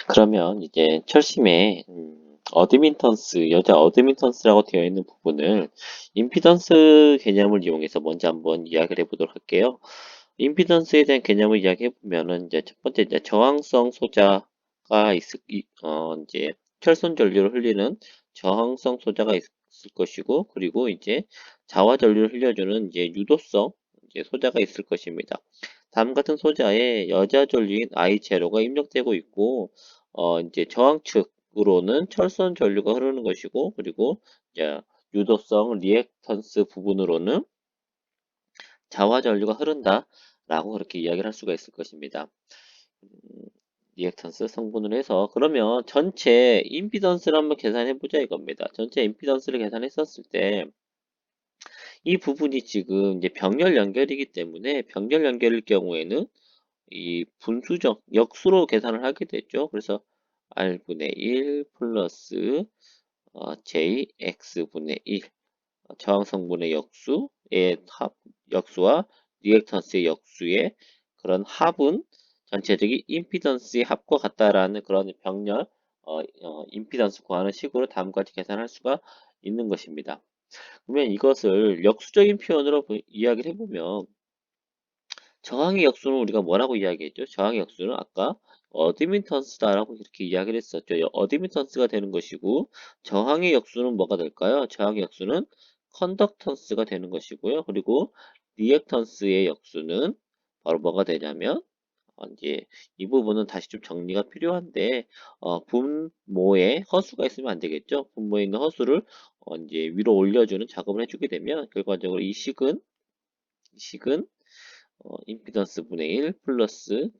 그러면 이제 철심에 어드민턴스, 여자 어드민턴스라고 되어 있는 부분을 임피던스 개념을 이용해서 먼저 한번 이야기를 해보도록 할게요. 임피던스에 대한 개념을 이야기해 보면은 이제 첫 번째 이제 저항성 소자가 이제 철선 전류를 흘리는 저항성 소자가 있을 것이고, 그리고 이제 자화 전류를 흘려주는 이제 유도성 이제 소자가 있을 것입니다. 다음 같은 소자에 여자 전류인 I0가 입력되고 있고, 이제 저항측으로는 철선 전류가 흐르는 것이고, 그리고 이제 유도성 리액턴스 부분으로는 자화 전류가 흐른다라고 그렇게 이야기를 할 수가 있을 것입니다. 음, 리액턴스 성분을 해서 그러면 전체 임피던스를 한번 계산해 보자 이겁니다. 전체 임피던스를 계산했었을 때 이 부분이 지금 이제 병렬 연결이기 때문에 병렬 연결일 경우에는 이 분수적 역수로 계산을 하게 되죠. 그래서 R분의 1 플러스 JX분의 1 저항성분의 역수의 역수와 리액턴스의 역수의 그런 합은 전체적인 임피던스의 합과 같다라는 그런 병렬 임피던스 구하는 식으로 다음과 같이 계산할 수가 있는 것입니다. 그러면 이것을 역수적인 표현으로 이야기를 해보면 저항의 역수는 우리가 뭐라고 이야기했죠? 저항의 역수는 아까 어드민턴스다라고 이렇게 이야기를 했었죠. 어드민턴스가 되는 것이고 저항의 역수는 뭐가 될까요? 저항의 역수는 컨덕턴스가 되는 것이고요. 그리고 리액턴스의 역수는 바로 뭐가 되냐면 이제 이 부분은 다시 좀 정리가 필요한데 분모에 허수가 있으면 안 되겠죠. 분모에 있는 허수를 이제 위로 올려주는 작업을 해주게 되면 결과적으로 이 식은 임피던스 분의 1 플러스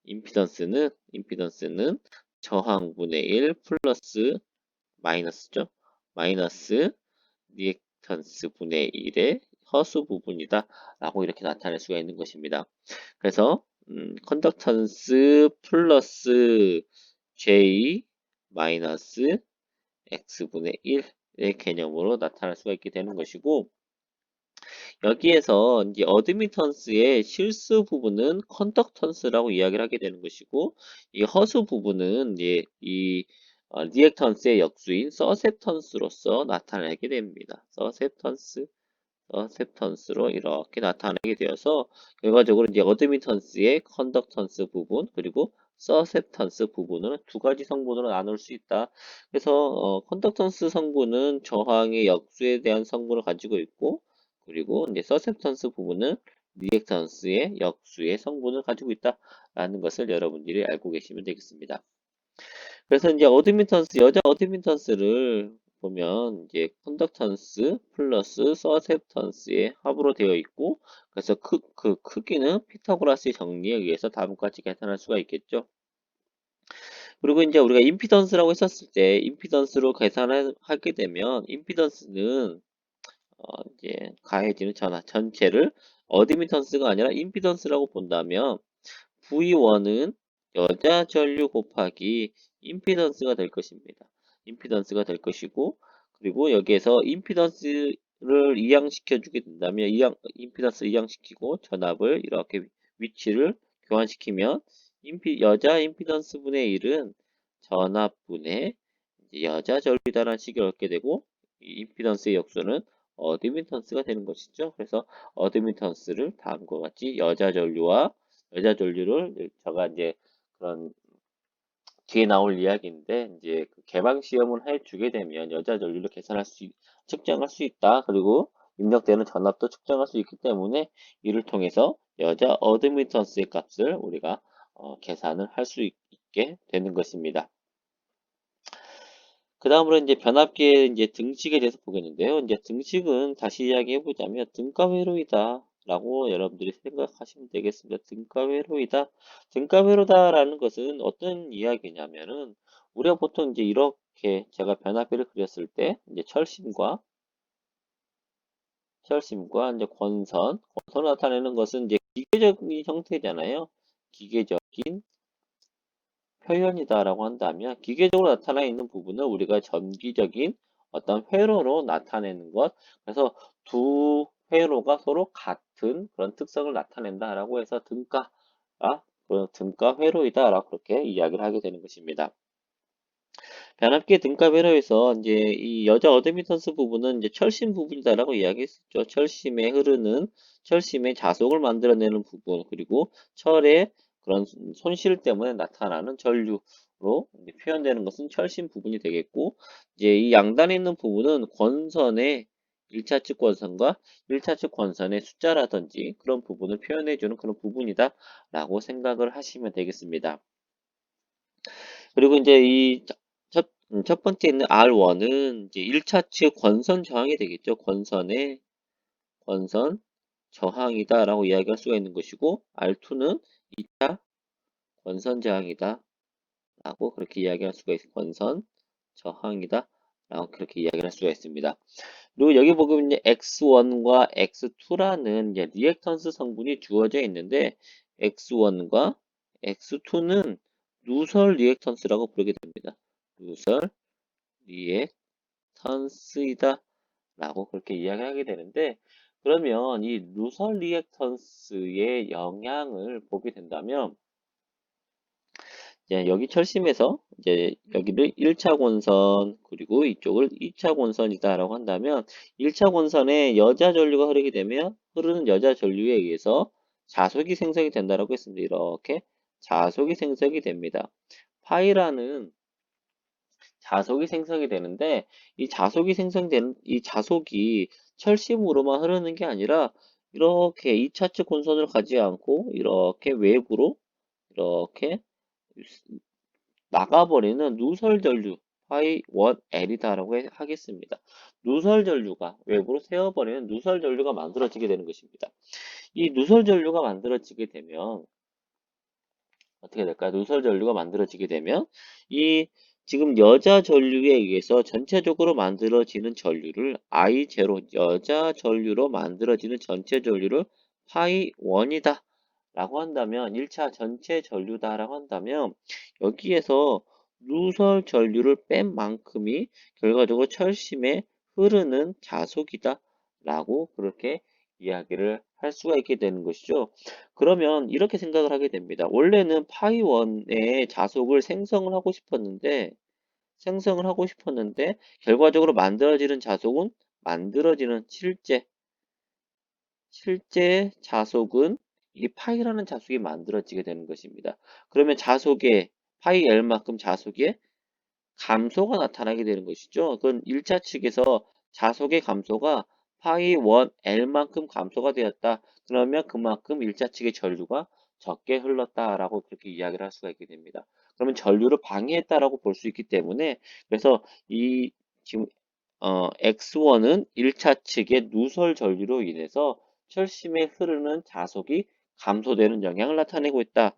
임피던스는 저항분의 1 플러스 마이너스죠. 마이너스 리액턴스 분의 1의 허수 부분이다 라고 이렇게 나타낼 수가 있는 것입니다. 그래서 컨덕턴스 플러스 J 마이너스 X분의 1의 개념으로 나타날 수가 있게 되는 것이고, 여기에서 이제 어드미턴스의 실수 부분은 컨덕턴스라고 이야기를 하게 되는 것이고, 이 허수 부분은 이제 이 리액턴스의 역수인 서셉턴스로서 나타나게 됩니다. 서셉턴스로 이렇게 나타나게 되어서 결과적으로 이제 어드미턴스의 컨덕턴스 부분 그리고 서셉턴스 부분은 두 가지 성분으로 나눌 수 있다. 그래서 컨덕턴스 성분은 저항의 역수에 대한 성분을 가지고 있고, 그리고 이제 서셉턴스 부분은 리액턴스의 역수의 성분을 가지고 있다라는 것을 여러분들이 알고 계시면 되겠습니다. 그래서 이제 여자 어드민턴스를 보면 이제 컨덕턴스 플러스 서셉턴스의 합으로 되어 있고, 그래서 그 크기는 피타고라스의 정리에 의해서 다음과 같이 계산할 수가 있겠죠. 그리고 이제 우리가 임피던스라고 했었을 때 임피던스로 계산하게 되면 임피던스는 이제 가해지는 전체를 어드미턴스가 아니라 임피던스라고 본다면 V1은 여자 전류 곱하기 임피던스가 될 것입니다. 임피던스가 될 것이고, 그리고 여기에서 임피던스를 이항시켜 주게 된다면 임피던스 이항시키고 전압을 이렇게 위치를 교환시키면 여자 임피던스 분의 1은 전압분의 여자 전류다라는 식을 얻게 되고, 이 임피던스의 역수는 어드미턴스가 되는 것이죠. 그래서 어드미턴스를 다음과 같이 여자 전류를 제가 이제 그런 뒤에 나올 이야기인데 이제 그 개방 시험을 해주게 되면 여자 전류를 측정할 수 있다. 그리고 입력되는 전압도 측정할 수 있기 때문에 이를 통해서 여자 어드미턴스의 값을 우리가 계산을 할 수 있게 되는 것입니다. 그 다음으로 이제 변압기의 이제 등식에 대해서 보겠는데요. 이제 등식은 다시 이야기해 보자면 등가 회로이다 라고 여러분들이 생각하시면 되겠습니다. 등가 회로이다. 등가 회로다라는 것은 어떤 이야기냐면은 우리가 보통 이제 이렇게 제가 변압기를 그렸을 때 이제 철심과 이제 권선을 나타내는 것은 이제 기계적인 형태잖아요. 기계적인 표현이다라고 한다면 기계적으로 나타나 있는 부분을 우리가 전기적인 어떤 회로로 나타내는 것. 그래서 두 회로가 서로 같은 그런 특성을 나타낸다라고 해서 등가가 그 등가 회로이다라고 그렇게 이야기를 하게 되는 것입니다. 변압기의 등가 회로에서 이제 이 여자 어드미턴스 부분은 이제 철심 부분이다라고 이야기했었죠. 철심에 흐르는 철심의 자속을 만들어내는 부분 그리고 철의 그런 손실 때문에 나타나는 전류로 이제 표현되는 것은 철심 부분이 되겠고 이제 이 양단에 있는 부분은 권선의 1차측 권선과 1차측 권선의 숫자라든지 그런 부분을 표현해주는 그런 부분이다라고 생각을 하시면 되겠습니다. 그리고 이제 첫 번째 있는 R1은 이제 1차측 권선 저항이 되겠죠. 권선의 권선 저항이다라고 이야기할 수가 있는 것이고 R2는 2차 권선 저항이다라고 그렇게 이야기할 수가 있습니다. 권선 저항이다라고 그렇게 이야기를 할 수가 있습니다. 그리고 여기 보면 이제 X1과 X2라는 이제 리액턴스 성분이 주어져 있는데 X1과 X2는 누설 리액턴스라고 부르게 됩니다. 누설 리액턴스이다 라고 그렇게 이야기하게 되는데 그러면 이 누설 리액턴스의 영향을 보게 된다면 이제 여기 철심에서 이제 여기를 1차 권선 그리고 이쪽을 2차 권선이다 라고 한다면 1차 권선에 여자 전류가 흐르게 되면 흐르는 여자 전류에 의해서 자속이 생성이 된다라고 했습니다. 이렇게 자속이 생성이 됩니다. 파이라는 자속이 생성이 되는데 이 자속이 생성되는 이 자속이 철심으로만 흐르는 게 아니라 이렇게 2차측 혼선을 가지 않고 이렇게 외부로 이렇게 나가버리는 누설 전류 파이 1L이다라고 하겠습니다. 누설 전류가 외부로 새어버리는 누설 전류가 만들어지게 되는 것입니다. 이 누설 전류가 만들어지게 되면 어떻게 될까요? 누설 전류가 만들어지게 되면 이 지금 여자 전류에 의해서 전체적으로 만들어지는 전류를 I0 여자 전류로 만들어지는 전체 전류를 파이 1이다 라고 한다면 1차 전체 전류다 라고 한다면 여기에서 누설 전류를 뺀 만큼이 결과적으로 철심에 흐르는 자속이다 라고 그렇게 이야기를 할 수가 있게 되는 것이죠. 그러면 이렇게 생각을 하게 됩니다. 원래는 파이원의 자속을 생성을 하고 싶었는데, 결과적으로 만들어지는 자속은, 만들어지는 실제 자속은 이 파이라는 자속이 만들어지게 되는 것입니다. 그러면 자속의, 파이 L만큼 자속의 감소가 나타나게 되는 것이죠. 그건 1차 측에서 자속의 감소가 파이 1L만큼 감소가 되었다. 그러면 그만큼 1차 측의 전류가 적게 흘렀다라고 그렇게 이야기를 할 수가 있게 됩니다. 그러면 전류를 방해했다라고 볼 수 있기 때문에 그래서 이 지금 X1은 1차 측의 누설 전류로 인해서 철심에 흐르는 자속이 감소되는 영향을 나타내고 있다.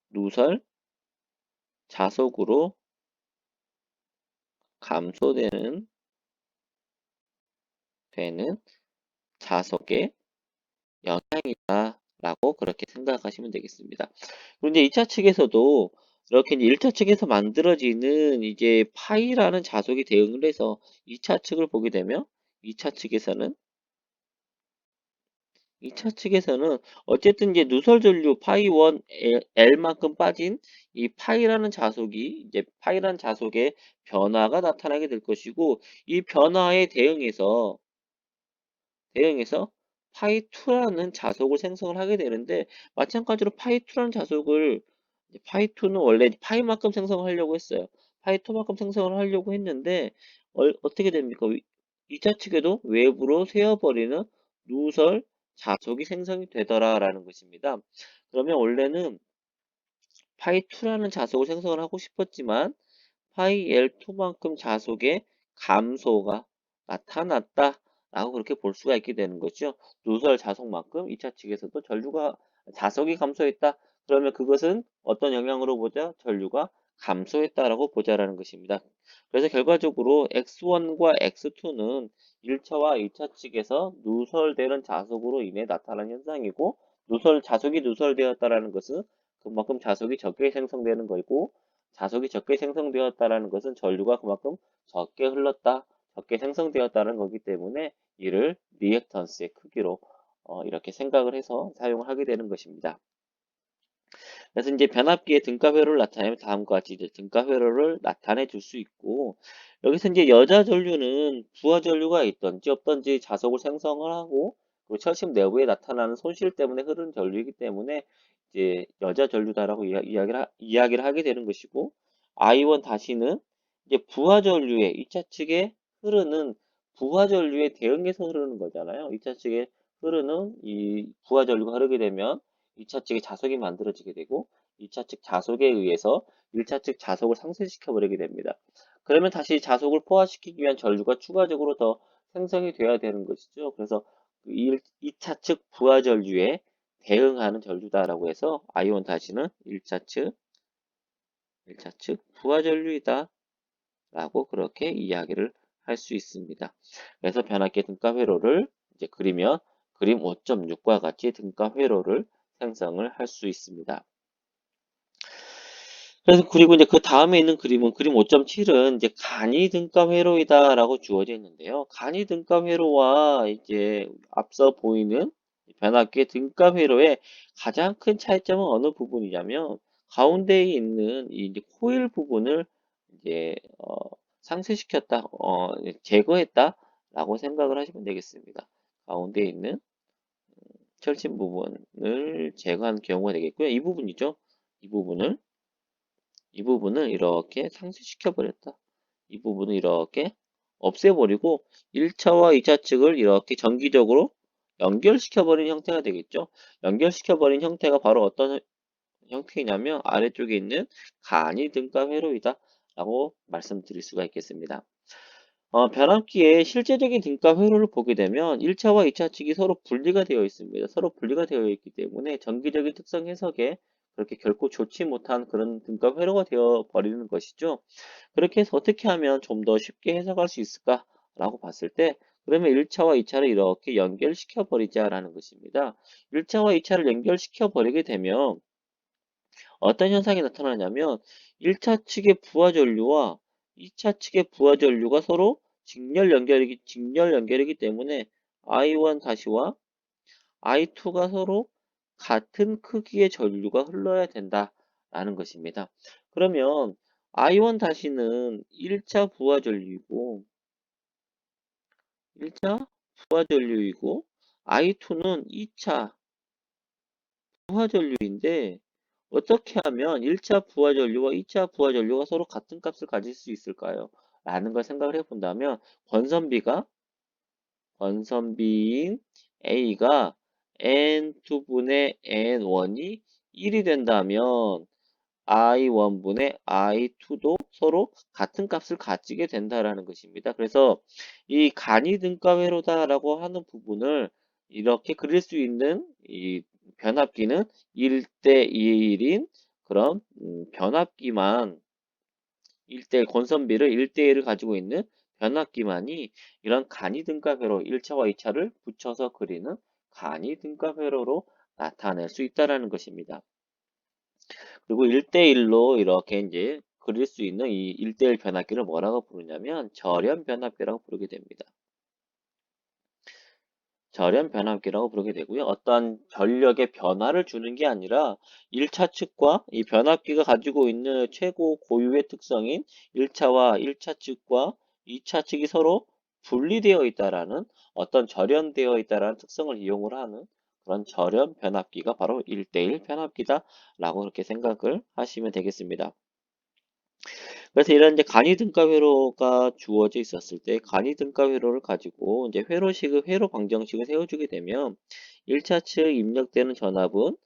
누설 자속으로 감소되는 자석의 영향이다라고 그렇게 생각하시면 되겠습니다. 그런데 2차 측에서도 이렇게 이제 1차 측에서 만들어지는 이제 파이라는 자석이 대응을 해서 2차 측을 보게 되면 2차 측에서는 2차 측에서는 어쨌든 이제 누설 전류 파이 1 L만큼 빠진 이 파이라는 자석이 이제 파이라는 자석의 변화가 나타나게 될 것이고 이 변화에 대응해서 파이2라는 자속을 생성을 하게 되는데 마찬가지로 파이2라는 자속을 파이2는 원래 파이만큼 생성하려고 했어요. 파이2만큼 생성을 하려고 했는데 어떻게 됩니까? 2차 측에도 외부로 새어버리는 누설 자속이 생성이 되더라라는 것입니다. 그러면 원래는 파이2라는 자속을 생성을 하고 싶었지만 파이 L2만큼 자속의 감소가 나타났다 라고 그렇게 볼 수가 있게 되는 거죠. 누설 자속만큼 2차 측에서도 자속이 감소했다. 그러면 그것은 어떤 영향으로 보자? 전류가 감소했다라고 보자라는 것입니다. 그래서 결과적으로 X1과 X2는 1차와 2차 측에서 누설되는 자속으로 인해 나타난 현상이고 자속이 누설되었다라는 것은 그만큼 자속이 적게 생성되는 거고 자석이 적게 생성되었다라는 것은 전류가 그만큼 적게 흘렀다, 적게 생성되었다는 거기 때문에 이를 리액턴스의 크기로 이렇게 생각을 해서 사용을 하게 되는 것입니다. 그래서 이제 변압기의 등가 회로를 나타내면 다음과 같이 이제 등가 회로를 나타내 줄 수 있고, 여기서 이제 여자 전류는 부하 전류가 있던지 없던지 자석을 생성을 하고, 그리고 철심 내부에 나타나는 손실 때문에 흐르는 전류이기 때문에 이제 여자 전류다라고 이야기를 하게 되는 것이고, I1 다시는 이제 부하 전류에 2차 측에 흐르는 부하 전류에 대응해서 흐르는 거잖아요. 2차 측에 흐르는 이 부하 전류가 흐르게 되면 2차 측에 자석이 만들어지게 되고 2차 측 자석에 의해서 1차 측 자석을 상쇄시켜 버리게 됩니다. 그러면 다시 자석을 포화시키기 위한 전류가 추가적으로 더 생성이 되어야 되는 것이죠. 그래서 2차 측 부하 전류에 대응하는 전류다라고 해서 아이온 다시는 1차 측 부하 전류이다 라고 그렇게 이야기를 할 수 있습니다. 그래서 변압기 등가 회로를 이제 그리면 그림 5.6과 같이 등가 회로를 생성을 할 수 있습니다. 그래서 그리고 이제 그 다음에 있는 그림은 그림 5.7은 이제 간이 등가 회로이다라고 주어져 있는데요. 간이 등가 회로와 이제 앞서 보이는 변압기의 등가 회로의 가장 큰 차이점은 어느 부분이냐면 가운데에 있는 이 이제 코일 부분을 이제 상쇄시켰다, 제거했다라고 생각을 하시면 되겠습니다. 가운데에 있는 철심 부분을 제거한 경우가 되겠고요. 이 부분이죠. 이 부분을 이렇게 상쇄시켜 버렸다. 이 부분을 이렇게 없애버리고 1차와 2차 측을 이렇게 정기적으로 연결시켜 버린 형태가 되겠죠. 연결시켜 버린 형태가 바로 어떤 형태이냐면 아래쪽에 있는 간이 등가 회로이다 라고 말씀드릴 수가 있겠습니다. 변압기의 실제적인 등가 회로를 보게 되면 1차와 2차 측이 서로 분리가 되어 있습니다. 서로 분리가 되어 있기 때문에 정기적인 특성 해석에 그렇게 결코 좋지 못한 그런 등가 회로가 되어 버리는 것이죠. 그렇게 해서 어떻게 하면 좀 더 쉽게 해석할 수 있을까라고 봤을 때 그러면 1차와 2차를 이렇게 연결시켜 버리자라는 것입니다. 1차와 2차를 연결시켜 버리게 되면 어떤 현상이 나타나냐면 1차 측의 부하 전류와 2차 측의 부하 전류가 서로 직렬 연결이기 때문에 I1 다시와 I2가 서로 같은 크기의 전류가 흘러야 된다라는 것입니다. 그러면 I1 다시는 1차 부하 전류이고 1차 부하 전류이고 I2는 2차 부하 전류인데 어떻게 하면 1차 부하 전류와 2차 부하 전류가 서로 같은 값을 가질 수 있을까요? 라는 걸 생각을 해본다면 권선비인 A가 N2분의 N1이 1이 된다면 I1분의 I2도 서로 같은 값을 가지게 된다라는 것입니다. 그래서 이 간이 등가회로다라고 하는 부분을 이렇게 그릴 수 있는 이 변압기는 1대1인 그런 변압기만 1대1 권선비를 1대1을 가지고 있는 변압기만이 이런 간이 등가회로 1차와 2차를 붙여서 그리는 간이 등가회로로 나타낼 수 있다라는 것입니다. 그리고 1대1로 이렇게 이제 그릴 수 있는 이 1대1 변압기를 뭐라고 부르냐면 절연 변압기라고 부르게 됩니다. 절연 변압기라고 부르게 되고요. 어떠한 전력의 변화를 주는 게 아니라 1차 측과 이 변압기가 가지고 있는 최고 고유의 특성인 1차와 1차 측과 2차 측이 서로 분리되어 있다라는 어떤 절연되어 있다라는 특성을 이용을 하는 그런 절연 변압기가 바로 1대1 변압기다라고 그렇게 생각을 하시면 되겠습니다. 그래서 이런 이제 간이 등가 회로가 주어져 있었을 때 간이 등가 회로를 가지고 이제 회로 방정식을 세워주게 되면 1차 측 입력되는 전압은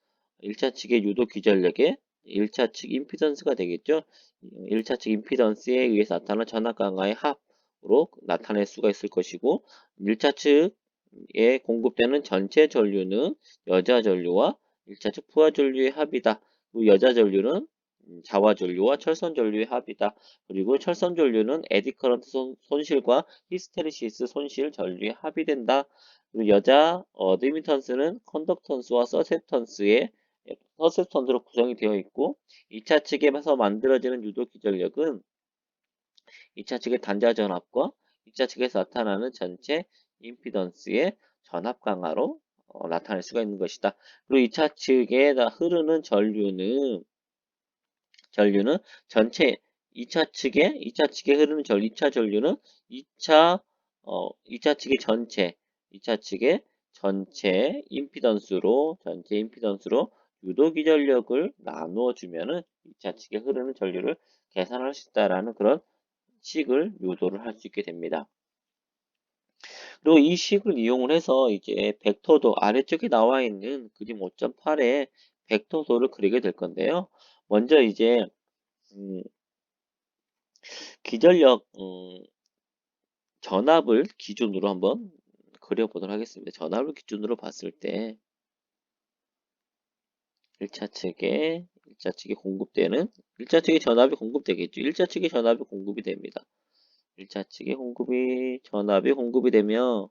1차 측의 유도 기전력의 1차 측 임피던스가 되겠죠. 1차 측 임피던스에 의해서 나타나는 전압 강화의 합으로 나타낼 수가 있을 것이고 1차 측에 공급되는 전체 전류는 여자 전류와 1차 측 부하 전류의 합이다. 그리고 여자 전류는 자화 전류와 철선 전류의 합이다. 그리고 철선 전류는 에디 커런트 손실과 히스테리시스 손실 전류의 합이 된다. 그리고 여자 어드미턴스는 컨덕턴스와 서셉턴스로 구성이 되어 있고 2차 측에서 만들어지는 유도 기전력은 2차 측의 단자 전압과 2차 측에서 나타나는 전체 임피던스의 전압 강화로 나타낼 수가 있는 것이다. 그리고 2차 측에 흐르는 전류는 전체 2차 측에 흐르는 2차 전류는 2차 측의 전체 임피던스로 유도기 전력을 나누어 주면은 2차 측에 흐르는 전류를 계산할 수 있다라는 그런 식을 유도를 할 수 있게 됩니다. 그리고 이 식을 이용을 해서 이제 벡터도 아래쪽에 나와 있는 그림 5.8에 벡터도를 그리게 될 건데요. 먼저 이제 음, 기전력 전압을 기준으로 한번 그려보도록 하겠습니다. 전압을 기준으로 봤을 때 1차 측에 공급되는 1차 측에 전압이 공급되겠죠. 1차 측에 전압이 공급이 됩니다. 1차 측에 전압이 공급이 되면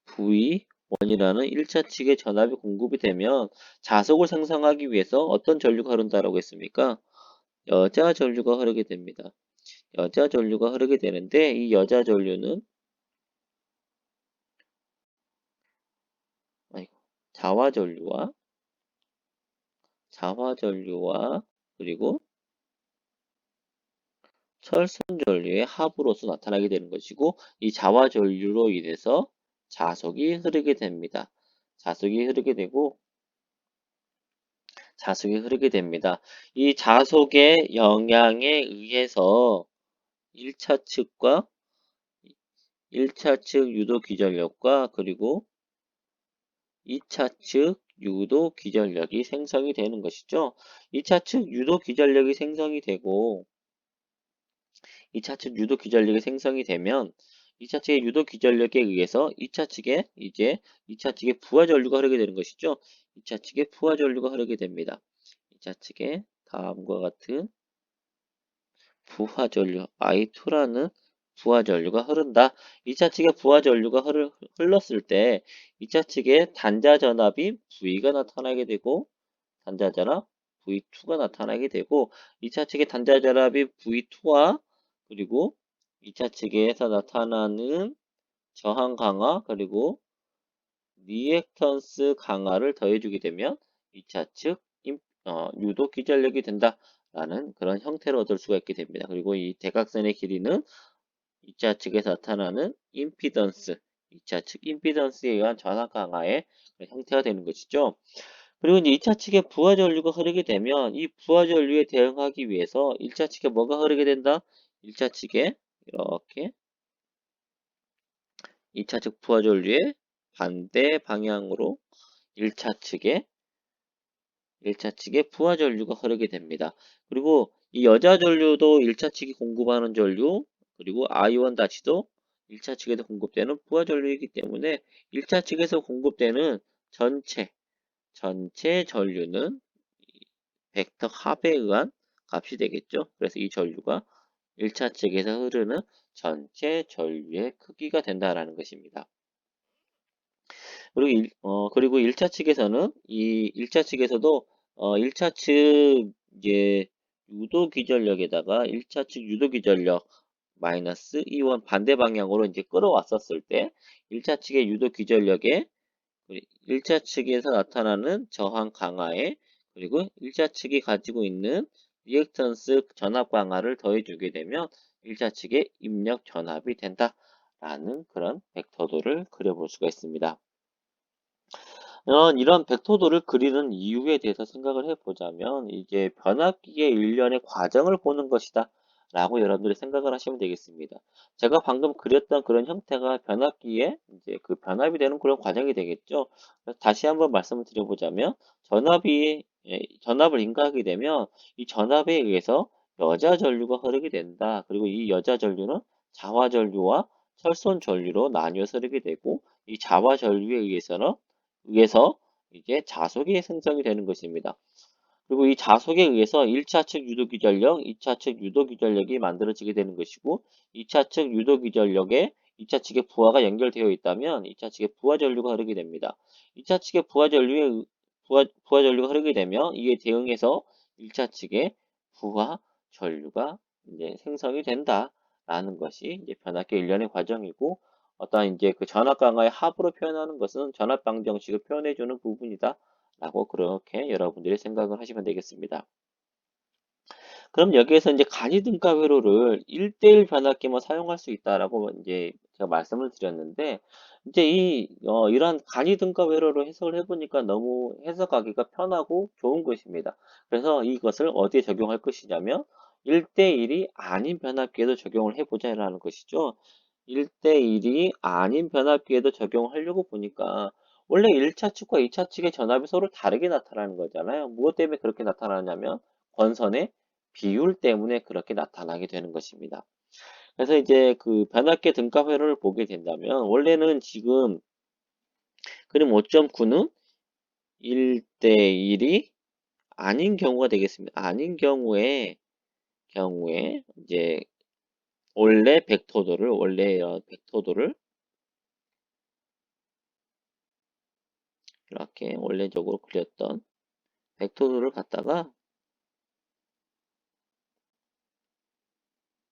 V1이라는 1차 측에 전압이 공급이 되면 자속을 생성하기 위해서 어떤 전류가 흐른다라고 했습니까? 여자 전류가 흐르게 됩니다. 여자 전류가 흐르게 되는데 이 여자 전류는 아이고, 자화 전류와 그리고 철분 전류의 합으로서 나타나게 되는 것이고 이 자화 전류로 인해서 자석이 흐르게 됩니다. 자석이 흐르게 됩니다. 이 자속의 영향에 의해서 1차 측과 1차 측 유도 기전력과 그리고 2차 측 유도 기전력이 생성이 되는 것이죠. 2차 측 유도 기전력이 생성이 되고 2차 측 유도 기전력이 생성이 되면 2차 측의 유도 기전력에 의해서 2차 측에 부하 전류가 흐르게 되는 것이죠. 2차 측에 부하 전류가 흐르게 됩니다. 2차 측에 다음과 같은 부하 전류 I2라는 부하 전류가 흐른다. 2차 측에 부하 전류가 흘렀을 때 2차 측에 단자 전압이 V가 나타나게 되고 단자 전압 V2가 나타나게 되고 2차 측의 단자 전압이 V2와 그리고 2차 측에서 나타나는 저항 강화 그리고 리액턴스 강화를 더해주게 되면 2차 측 유도 기전력이 된다라는 그런 형태로 얻을 수가 있게 됩니다. 그리고 이 대각선의 길이는 2차 측에서 나타나는 임피던스, 2차 측 임피던스에 의한 전압 강화의 형태가 되는 것이죠. 그리고 이제 2차 측에 부하 전류가 흐르게 되면 이 부하 전류에 대응하기 위해서 1차 측에 뭐가 흐르게 된다? 1차 측에 이렇게 2차 측 부하 전류의 반대 방향으로 1차 측에 1차 측에 부하 전류가 흐르게 됩니다. 그리고 이 여자 전류도 1차 측이 공급하는 전류, 그리고 I1-도 1차 측에서 공급되는 부하 전류이기 때문에 1차 측에서 공급되는 전체 전류는 벡터 합에 의한 값이 되겠죠. 그래서 이 전류가 1차 측에서 흐르는 전체 전류의 크기가 된다라는 것입니다. 그리고 1차 측에서는 이 1차 측에서도 1차 측 이제 유도 기전력에다가 1차 측 유도 기전력 마이너스 E1 반대 방향으로 이제 끌어왔었을 때 1차 측의 유도 기전력에 1차 측에서 나타나는 저항 강화에 그리고 1차 측이 가지고 있는 리액턴스 전압 강화를 더해주게 되면 1차 측의 입력 전압이 된다라는 그런 벡터도를 그려볼 수가 있습니다. 이런 벡터도를 그리는 이유에 대해서 생각을 해보자면 이게 변압기의 일련의 과정을 보는 것이다 라고 여러분들이 생각을 하시면 되겠습니다. 제가 방금 그렸던 그런 형태가 변압기에 이제 그 변압이 되는 그런 과정이 되겠죠. 그래서 다시 한번 말씀을 드려보자면 전압을 인가하게 되면 이 전압에 의해서 여자 전류가 흐르게 된다. 그리고 이 여자 전류는 자화 전류와 철손 전류로 나뉘어서 흐르게 되고 이 자화 전류에 의해서 이제 자속이 생성이 되는 것입니다. 그리고 이 자속에 의해서 1차 측 유도기전력, 2차 측 유도기전력이 만들어지게 되는 것이고 2차 측 유도기전력에 2차 측의 부하가 연결되어 있다면 2차 측에 부하 전류가 흐르게 됩니다. 2차 측에 부하 전류가 흐르게 되면 이에 대응해서 1차 측에 부하 전류가 이제 생성이 된다라는 것이 이제 변압기 일련의 과정이고 어떤 이제 그 전압강과의 합으로 표현하는 것은 전압 방정식을 표현해 주는 부분이다. 라고 그렇게 여러분들이 생각을 하시면 되겠습니다. 그럼 여기에서 이제 간이 등가 회로를 1대1 변압기만 사용할 수 있다라고 이제 제가 말씀을 드렸는데, 이제 이러한 간이 등가 회로로 해석을 해보니까 너무 해석하기가 편하고 좋은 것입니다. 그래서 이것을 어디에 적용할 것이냐면, 1대1이 아닌 변압기에도 적용을 해보자라는 것이죠. 1대1이 아닌 변압기에도 적용하려고 보니까, 원래 1차 측과 2차 측의 전압이 서로 다르게 나타나는 거잖아요. 무엇 때문에 그렇게 나타나냐면, 권선의 비율 때문에 그렇게 나타나게 되는 것입니다. 그래서 이제 그 변압계 등가 회로를 보게 된다면 원래는 지금 그림 5.9는 1대1이 아닌 경우가 되겠습니다. 아닌 경우에 이제 원래 벡터도를 이렇게 원래적으로 그렸던 벡터도를 갖다가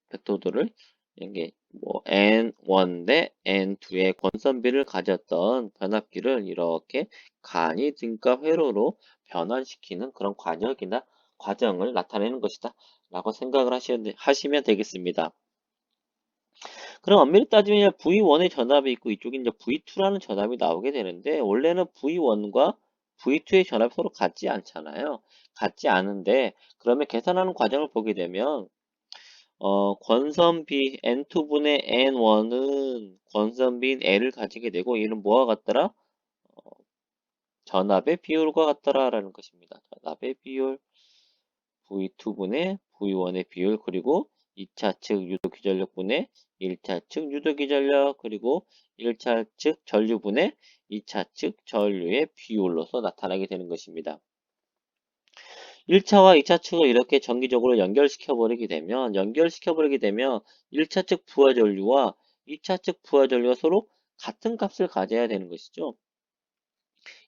벡터도를 이게 뭐 n1 대 n2의 권선비를 가졌던 변압기를 이렇게 간이 등가 회로로 변환시키는 그런 과정을 나타내는 것이다 라고 생각을 하시면 되겠습니다. 그럼 엄밀히 따지면 V1의 전압이 있고 이쪽에 이제 V2라는 전압이 나오게 되는데, 원래는 V1과 V2의 전압이 서로 같지 않잖아요. 같지 않은데, 그러면 계산하는 과정을 보게 되면 권선비 N2분의 N1은 권선비인 L을 가지게 되고, 이는 뭐와 같더라? 전압의 비율과 같더라라는 것입니다. 전압의 비율, V2분의 V1의 비율, 그리고 2차 측 유도기전력분의 1차 측 유도기전력, 그리고 1차 측 전류분의 2차 측 전류의 비율로서 나타나게 되는 것입니다. 1차와 2차 측을 이렇게 정기적으로 연결시켜 버리게 되면 1차 측 부하 전류와 2차 측 부하 전류가 서로 같은 값을 가져야 되는 것이죠.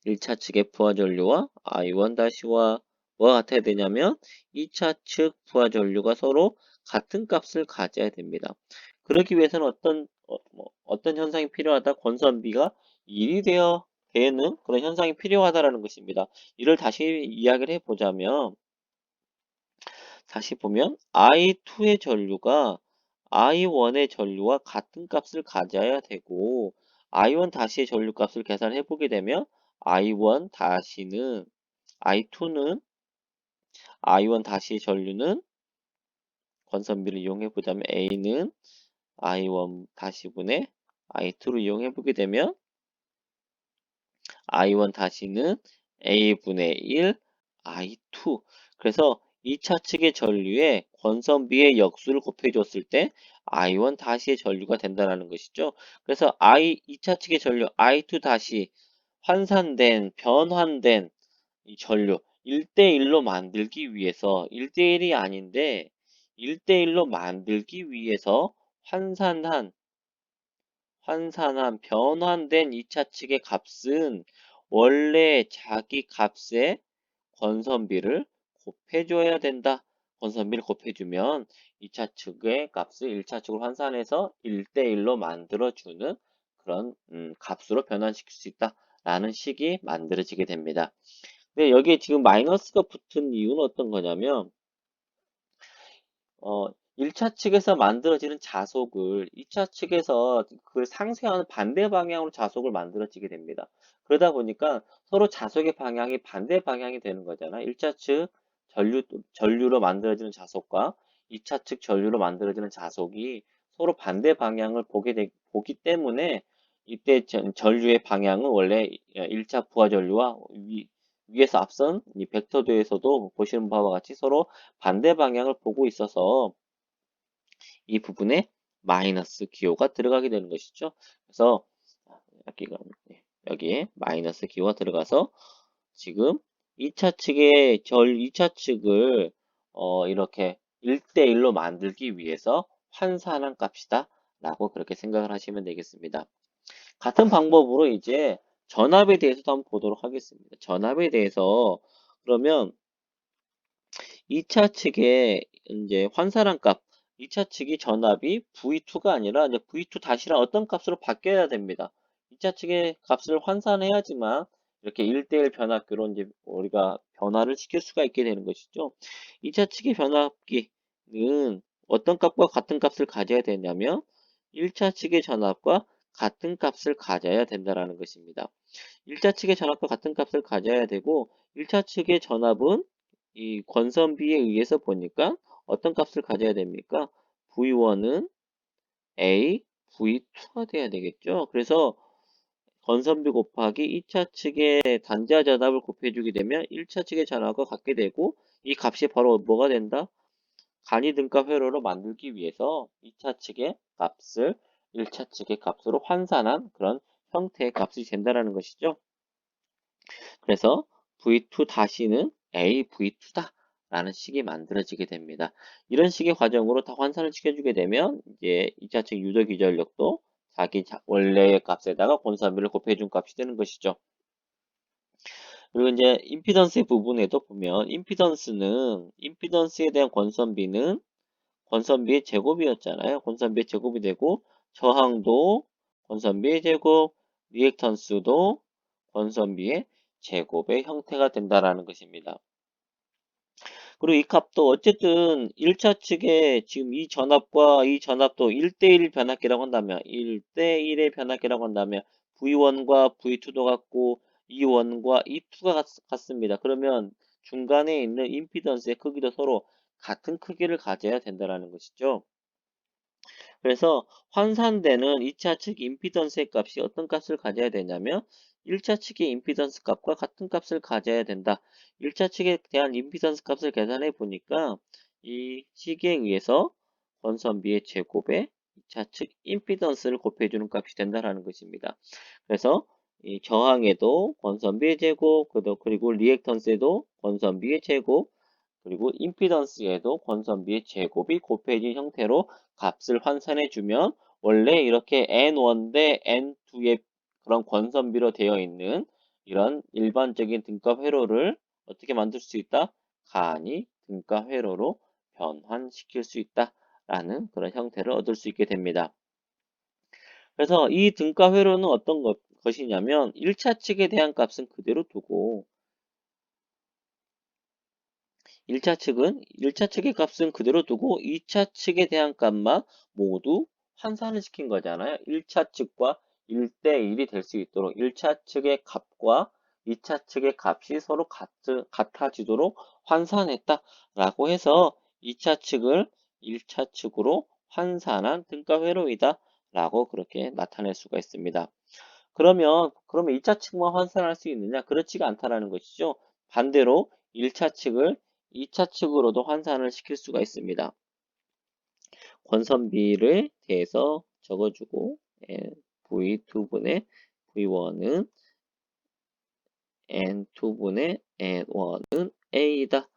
1차 측의 부하 전류와 I1-와 뭐가 같아야 되냐면 2차 측 부하 전류가 서로 같은 값을 가져야 됩니다. 그러기 위해서는 어떤 현상이 필요하다? 권선비가 1이 되는 그런 현상이 필요하다라는 것입니다. 이를 다시 이야기를 해보자면, 다시 보면 I2의 전류가 I1의 전류와 같은 값을 가져야 되고, I1 다시의 전류 값을 계산해 보게 되면 I1 다시는 I2는 I1 다시의 전류는 권선비를 이용해 보자면 A는 I1 다시분의 I2를 이용해 보게 되면 I1 다시는 A분의 1 I2. 그래서 2차 측의 전류에 권선비의 역수를 곱해줬을 때 I1 다시의 전류가 된다는 것이죠. 그래서 2차 측의 전류 I2 다시 변환된 이 전류 1대1로 만들기 위해서 1대1이 아닌데 1대1로 만들기 위해서 변환된 2차 측의 값은 원래 자기 값에 권선비를 곱해줘야 된다. 권선비를 곱해주면 2차 측의 값을 1차 측으로 환산해서 1대1로 만들어주는 그런 값으로 변환시킬 수 있다. 라는 식이 만들어지게 됩니다. 근데 여기에 지금 마이너스가 붙은 이유는 어떤 거냐면, 어, 1차 측에서 만들어지는 자속을 2차 측에서 그 상쇄하는 반대 방향으로 자속을 만들어지게 됩니다. 그러다 보니까 서로 자속의 방향이 반대 방향이 되는 거잖아. 1차 측 전류로 만들어지는 자속과 2차 측 전류로 만들어지는 자속이 서로 반대 방향을 보기 때문에 이때 전류의 방향은 원래 1차 부하 전류와 위에서 앞선 이 벡터도에서도 보시는 바와 같이 서로 반대 방향을 보고 있어서 이 부분에 마이너스 기호가 들어가게 되는 것이죠. 그래서 여기에 마이너스 기호가 들어가서 지금 2차 측을 이렇게 1대1로 만들기 위해서 환산한 값이다 라고 그렇게 생각을 하시면 되겠습니다. 같은 방법으로 이제 전압에 대해서도 한번 보도록 하겠습니다. 전압에 대해서 그러면 2차 측에 이제 환산한 값 2차 측이 전압이 V2가 아니라 이제 V2 다시랑 어떤 값으로 바뀌어야 됩니다. 2차 측의 값을 환산해야지만 이렇게 1대1 변압기로 이제 우리가 변화를 시킬 수가 있게 되는 것이죠. 2차 측의 변압기는 어떤 값과 같은 값을 가져야 되냐면 1차 측의 전압과 같은 값을 가져야 된다는 것입니다. 1차 측의 전압과 같은 값을 가져야 되고 1차 측의 전압은 이 권선비에 의해서 보니까 어떤 값을 가져야 됩니까? V1은 A, V2가 돼야 되겠죠. 그래서 권선비 곱하기 2차 측의 단자 전압을 곱해주게 되면 1차 측의 전압과 같게 되고 이 값이 바로 뭐가 된다? 간이 등값 회로로 만들기 위해서 2차 측의 값을 1차 측의 값으로 환산한 그런 형태의 값이 된다는 것이죠. 그래서 V2-는 AV2다 라는 식이 만들어지게 됩니다. 이런 식의 과정으로 다 환산을 시켜주게 되면 이제 2차 측 유도 기전력도 자기 원래의 값에다가 권선비를 곱해준 값이 되는 것이죠. 그리고 이제 임피던스 부분에도 보면 임피던스에 대한 권선비는 권선비의 제곱이었잖아요. 권선비의 제곱이 되고 저항도 권선비의 제곱, 리액턴스도 권선비의 제곱의 형태가 된다라는 것입니다. 그리고 이 값도 어쨌든 1차 측에 지금 이 전압과 이 전압도 1대1 변압기라고 한다면 1대1의 변압기라고 한다면 V1과 V2도 같고 E1과 E2가 같습니다. 그러면 중간에 있는 임피던스의 크기도 서로 같은 크기를 가져야 된다는 것이죠. 그래서 환산되는 2차 측 임피던스의 값이 어떤 값을 가져야 되냐면 1차 측의 임피던스 값과 같은 값을 가져야 된다. 1차 측에 대한 임피던스 값을 계산해 보니까 이 식에 의해서 권선비의 제곱에 2차 측 임피던스를 곱해주는 값이 된다는 것입니다. 그래서 이 저항에도 권선비의 제곱, 그리고 리액턴스에도 권선비의 제곱, 그리고 임피던스에도 권선비의 제곱이 곱해진 형태로 값을 환산해주면 원래 이렇게 N1 대 N2의 그런 권선비로 되어 있는 이런 일반적인 등가 회로를 어떻게 만들 수 있다? 간이 등가 회로로 변환시킬 수 있다라는 그런 형태를 얻을 수 있게 됩니다. 그래서 이 등가 회로는 어떤 것이냐면 1차 측에 대한 값은 그대로 두고 1차 측의 값은 그대로 두고 2차 측에 대한 값만 모두 환산을 시킨 거잖아요. 1차 측과 1대1이 될 수 있도록 1차 측의 값과 2차 측의 값이 서로 같아지도록 환산했다라고 해서 2차 측을 1차 측으로 환산한 등가 회로이다 라고 그렇게 나타낼 수가 있습니다. 그러면 2차 측만 환산할 수 있느냐? 그렇지가 않다라는 것이죠. 반대로 1차 측을 2차 측으로도 환산을 시킬 수가 있습니다. 권선비를 대해서 적어주고 V2분의 V1은 N2분의 N1은 A다.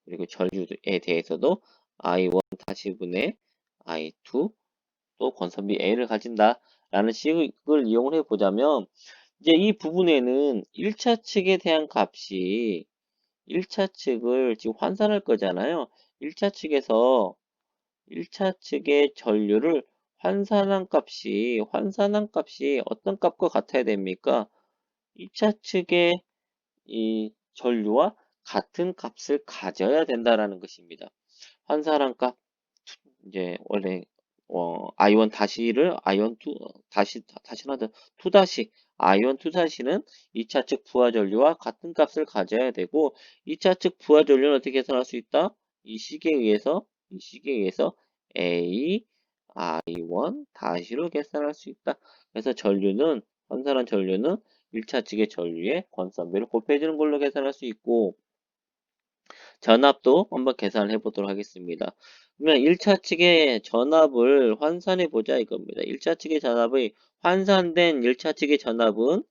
그리고 전류에 대해서도 I1 다시분의 I2 또 권선비 A를 가진다. 라는 식을 이용을 해보자면 이제 이 부분에는 1차 측에 대한 값이 1차 측을 지금 환산할 거잖아요. 1차 측에서 1차 측의 전류를 환산한 값이 어떤 값과 같아야 됩니까? 2차 측의 이 전류와 같은 값을 가져야 된다라는 것입니다. 환산한 값, 이제 원래 I1 다시를 I1 다시 하든 2 다시 I1 2 다시는 2차 측 부하 전류와 같은 값을 가져야 되고 2차 측 부하 전류는 어떻게 계산할 수 있다? 이 식에 의해서 A I1 다시로 계산할 수 있다. 그래서 환산한 전류는 1차 측의 전류의 권선비를 곱해주는 걸로 계산할 수 있고 전압도 한번 계산을 해보도록 하겠습니다. 그러면 1차 측의 전압을 환산해 보자 이겁니다. 1차 측의 전압의 환산된 1차 측의 전압은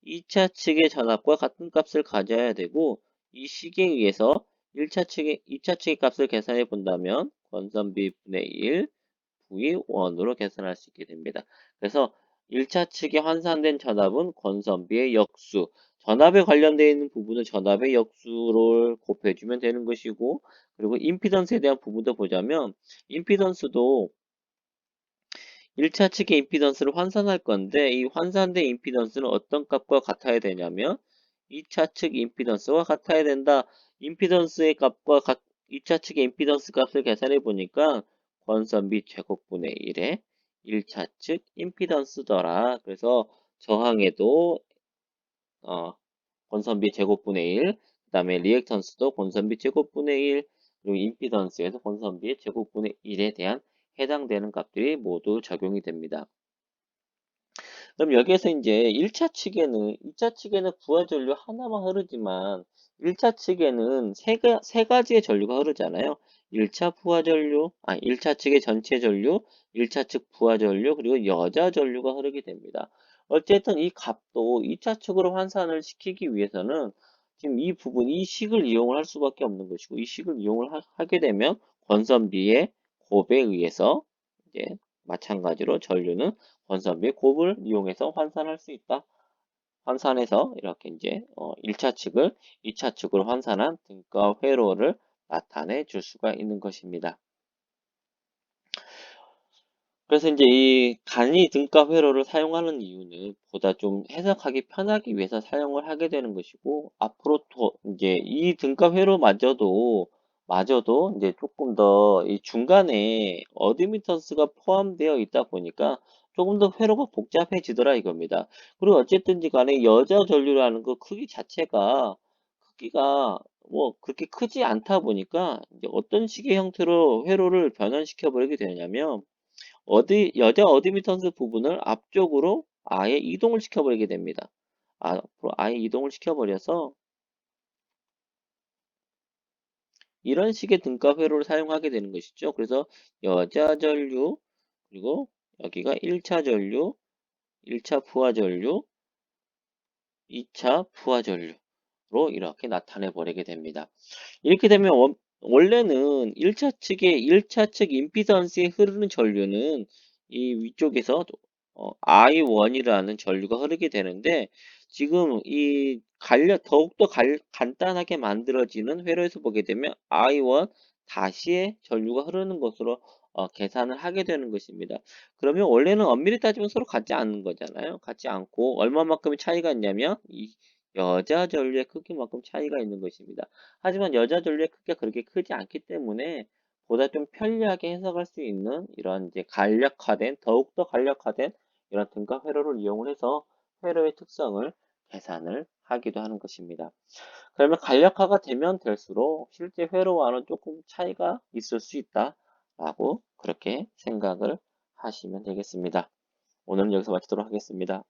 2차 측의 전압과 같은 값을 가져야 되고 이 식에 의해서 2차 측의 값을 계산해 본다면 권선비 분의 1 V1으로 계산할 수 있게 됩니다. 그래서 1차 측에 환산된 전압은 권선비의 역수, 전압에 관련되어 있는 부분은 전압의 역수를 곱해주면 되는 것이고, 그리고 임피던스에 대한 부분도 보자면, 임피던스도 1차 측의 임피던스를 환산할 건데, 이 환산된 임피던스는 어떤 값과 같아야 되냐면 2차 측 임피던스와 같아야 된다. 임피던스의 값과 2차 측의 임피던스 값을 계산해 보니까 권선비 제곱분의 1의 1차 측 임피던스더라. 그래서 저항에도 권선비 제곱분의 1, 그 다음에 리액턴스도 권선비 제곱분의 1, 그리고 임피던스에서 권선비의 제곱분의 1에 대한 해당되는 값들이 모두 적용이 됩니다. 그럼 여기에서 이제 1차 측에는, 2차 측에는 부하 전류 하나만 흐르지만 1차 측에는 세 가지의 전류가 흐르잖아요. 1차 부하 전류, 1차 측의 전체 전류, 1차 측 부하 전류, 그리고 여자 전류가 흐르게 됩니다. 어쨌든 이 값도 2차 측으로 환산을 시키기 위해서는 지금 이 부분, 이 식을 이용을 할 수밖에 없는 것이고, 이 식을 이용을 하게 되면 권선비의 곱에 의해서 이제 마찬가지로 전류는 권선비의 곱을 이용해서 환산할 수 있다. 환산해서 이렇게 이제 1차 측을 2차 측으로 환산한 등가 회로를 나타내 줄 수가 있는 것입니다. 그래서 이제 이 간이 등가 회로를 사용하는 이유는 보다 좀 해석하기 편하기 위해서 사용을 하게 되는 것이고, 앞으로 더 이제 이 등가 회로마저도 이제 조금 더 이 중간에 어드미턴스가 포함되어 있다 보니까 조금 더 회로가 복잡해지더라 이겁니다. 그리고 어쨌든지 간에 여자 전류라는 그 크기 자체가 크기가 뭐 그렇게 크지 않다 보니까 이제 어떤 식의 형태로 회로를 변환시켜 버리게 되냐면 여자 어드미턴스 부분을 앞쪽으로 아예 이동을 시켜버리게 됩니다. 앞으로 아예 이동을 시켜버려서 이런 식의 등가 회로를 사용하게 되는 것이죠. 그래서 여자 전류, 그리고 여기가 1차 전류, 1차 부하 전류, 2차 부하 전류로 이렇게 나타내 버리게 됩니다. 이렇게 되면 원래는 1차 측 임피던스에 흐르는 전류는 이 위쪽에서 I1이라는 전류가 흐르게 되는데, 지금 이 더욱더 간단하게 만들어지는 회로에서 보게 되면 I1 다시의 전류가 흐르는 것으로 계산을 하게 되는 것입니다. 그러면 원래는 엄밀히 따지면 서로 같지 않은 거잖아요. 같지 않고 얼마만큼의 차이가 있냐면 이 여자 전류의 크기만큼 차이가 있는 것입니다. 하지만 여자 전류의 크기가 그렇게 크지 않기 때문에 보다 좀 편리하게 해석할 수 있는 이런 이제 더욱더 간략화된 이런 등가 회로를 이용을 해서 회로의 특성을 계산을 하기도 하는 것입니다. 그러면 간략화가 되면 될수록 실제 회로와는 조금 차이가 있을 수 있다라고 그렇게 생각을 하시면 되겠습니다. 오늘은 여기서 마치도록 하겠습니다.